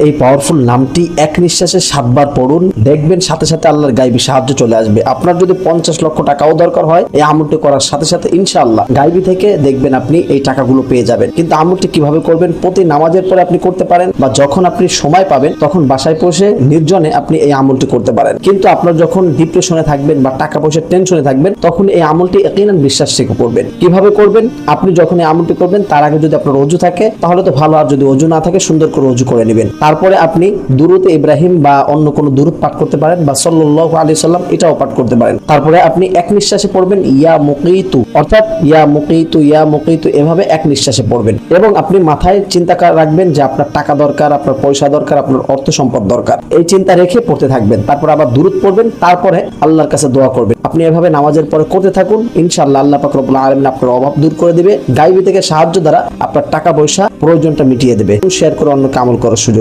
এই পাওয়ারফুল নামটি এক নিঃশ্বাসে 7 বার পড়ুন, দেখবেন সাথে সাথে আল্লাহর গাইবী সাহায্য চলে আসবে। আপনার যদি 50 লক্ষ টাকাও দরকার হয়, এই আমলটি করার সাথে সাথে ইনশাআল্লাহ গাইবী থেকে দেখবেন আপনি এই টাকাগুলো পেয়ে যাবেন। কিন্তু আমলটি কিভাবে করবেন? প্রতি নামাজের পরে আপনি করতে পারেন, বা যখন আপনি সময় পাবেন তখন বাসায় বসে নির্জনে আপনি এই আমলটি করতে পারেন। কিন্তু আপনার যখন ডিপ্রেশনে থাকবেন বা টাকা পয়সার টেনশনে থাকবেন, তখন এই আমলটি ইয়াকিনান বিশ্বাস থেকে করবেন। কিভাবে করবেন? আপনি যখন এই আমলটি করবেন তার আগে যদি আপনার ওযু থাকে তাহলে তো ভালো, আর যদি ওযু না থাকে সুন্দর করে ওযু করে নেবেন। তারপরে আপনি দুরূদ ইব্রাহিম বা অন্য কোনো দুরূদ পাঠ করতে পারেন, বা সাল্লাল্লাহু আলাইহি সাল্লাম এটাও পাঠ করতে পারেন। তারপরে আপনি এক নিঃশ্বাসে পড়বেন ইয়া মুকীতু, অর্থাৎ ইয়া মুকীতু ইয়া মুকীতু, এভাবে এক নিঃশ্বাসে পড়বেন। এবং আপনি মাথায় চিন্তা রাখবেন যে আপনার টাকা দরকার, আপনার পয়সা দরকার, আপনার অর্থ সম্পদ দরকার, এই চিন্তা রেখে পড়তে থাকবেন। তারপর আবার দুরূদ পড়বেন, তারপরে আল্লাহর কাছে দোয়া করবেন। আপনি এভাবে নামাজের পরে করতে থাকুন, ইনশাআল্লাহ আল্লাহ পাক রব্বুল আলামিন আপনার অভাব দূর করে দিবে। গায়বী থেকে সাহায্য দ্বারা আপনার টাকা পয়সা প্রয়োজনটা মিটিয়ে দেবে। শেয়ার করে অন্যকে আমল করার সুযোগ